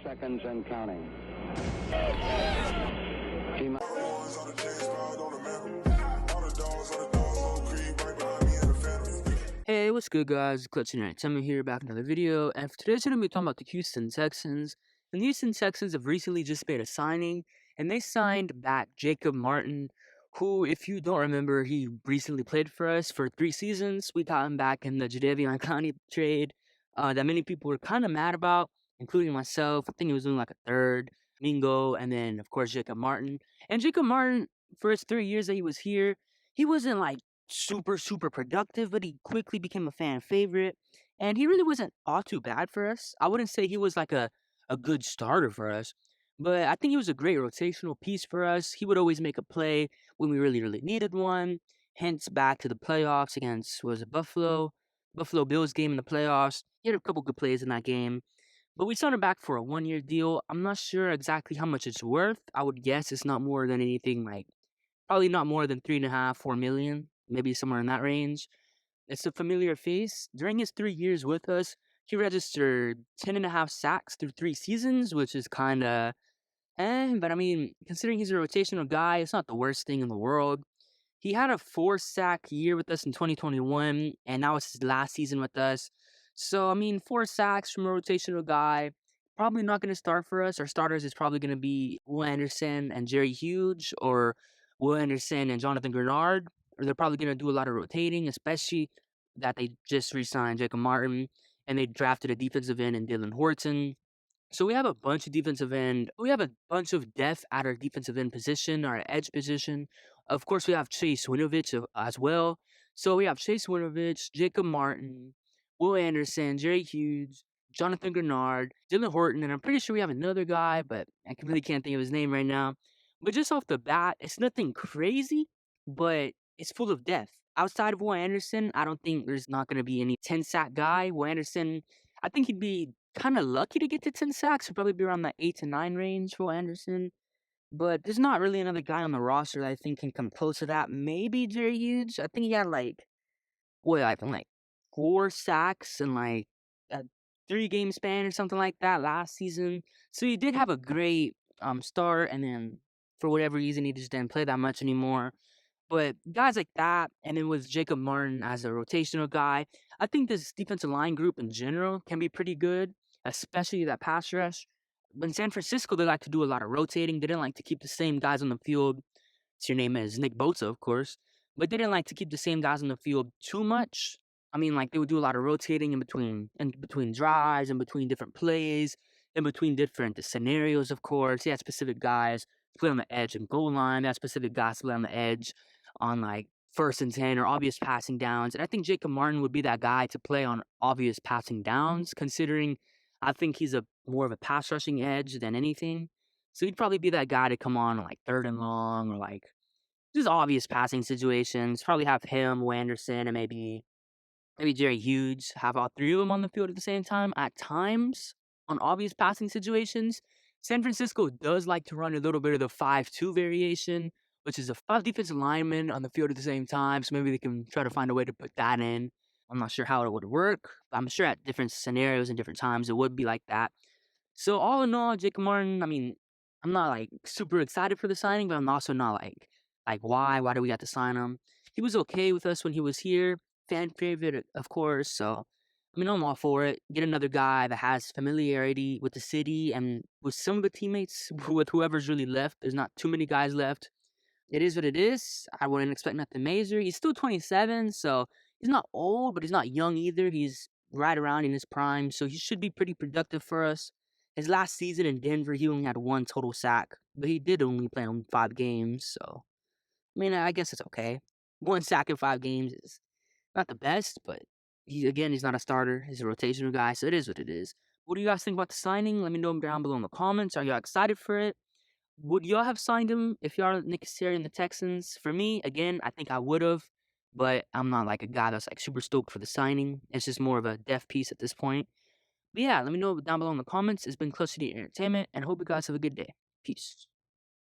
seconds and counting. Hey, what's good, guys? Clutching Essam here, back with another video. And for today's video, we're going to be talking about the Houston Texans. And the Houston Texans have recently just made a signing, and they signed back Jacob Martin, who, if you don't remember, he recently played for us for 3 seasons. We got him back in the Jadeveon Clowney trade that many people were kind of mad about, including myself. I think he was doing like a third, Mingo, and then, of course, Jacob Martin. And Jacob Martin, for his 3 years that he was here, he wasn't like super productive, but he quickly became a fan favorite, and he really wasn't all too bad for us. I wouldn't say he was like a good starter for us, but I think he was a great rotational piece for us. He would always make a play when we really needed one. Hence, back to the playoffs against, was it Buffalo Bills game in the playoffs. He had a couple good plays in that game, but we signed him back for a 1-year deal. I'm not sure exactly how much it's worth. I would guess it's not more than anything like probably not more than 3.5, 4 million, maybe somewhere in that range. It's a familiar face. During his 3 years with us, he registered 10.5 sacks through 3 seasons, which is kind of but I mean, considering he's a rotational guy, it's not the worst thing in the world. He had a 4-sack year with us in 2021, and now it's his last season with us. So, I mean, 4 sacks from a rotational guy, probably not going to start for us. Our starters is probably going to be Will Anderson and Jerry Hughes, or Will Anderson and Jonathan Grenard, or they're probably going to do a lot of rotating, especially that they just re-signed Jacob Martin, and they drafted a defensive end in Dylan Horton. So we have a bunch of defensive end. We have a bunch of depth at our defensive end position, our edge position. Of course, we have Chase Winovich as well. So we have Chase Winovich, Jacob Martin, Will Anderson, Jerry Hughes, Jonathan Grenard, Dylan Horton, and I'm pretty sure we have another guy, but I really can't think of his name right now. But just off the bat, it's nothing crazy, but it's full of depth. Outside of Will Anderson, I don't think there's not going to be any 10-sack guy. Will Anderson, I think he'd be kind of lucky to get to 10 sacks. He'll probably be around the 8 to 9 range for Anderson. But there's not really another guy on the roster that I think can come close to that. Maybe Jerry Hughes. I think he had like 4 sacks in like a 3-game span or something like that last season. So he did have a great start, and then for whatever reason he just didn't play that much anymore. But guys like that, and then with Jacob Martin as a rotational guy, I think this defensive line group in general can be pretty good, especially that pass rush. But in San Francisco, they like to do a lot of rotating. They didn't like to keep the same guys on the field. So your name is Nick Bosa, of course. But they didn't like to keep the same guys on the field too much. I mean, like, they would do a lot of rotating in between drives, in between different plays, in between different scenarios, of course. He had specific guys to play on the edge and goal line. They had specific guys to play on the edge on, like, 1st and 10 or obvious passing downs. And I think Jacob Martin would be that guy to play on obvious passing downs, considering I think he's more of a pass rushing edge than anything. So he'd probably be that guy to come on like 3rd and long, or like just obvious passing situations. Probably have him, Will Anderson, and maybe Jerry Hughes, have all 3 of them on the field at the same time at times on obvious passing situations. San Francisco does like to run a little bit of the 5-2 variation, which is a 5 defensive linemen on the field at the same time. So maybe they can try to find a way to put that in. I'm not sure how it would work, but I'm sure at different scenarios and different times it would be like that. So all in all, Jacob Martin, I mean, I'm not like super excited for the signing, but I'm also not like why do we have to sign him? He was okay with us when he was here, fan favorite, of course. So I mean, I'm all for it. Get another guy that has familiarity with the city and with some of the teammates, with whoever's really left. There's not too many guys left. It is what it is. I wouldn't expect nothing major. He's still 27, so he's not old, but he's not young either. He's right around in his prime, so he should be pretty productive for us. His last season in Denver, he only had 1 total sack, but he did only play on 5 games, so I mean, I guess it's okay. 1 sack in 5 games is not the best, but he's not a starter. He's a rotational guy, so it is what it is. What do you guys think about the signing? Let me know down below in the comments. Are y'all excited for it? Would y'all have signed him if y'all Nick Casario and the Texans? For me, again, I think I would have, but I'm not like a guy that's like super stoked for the signing. It's just more of a depth piece at this point. But yeah, let me know down below in the comments. It's been Close to the Entertainment, and I hope you guys have a good day. Peace.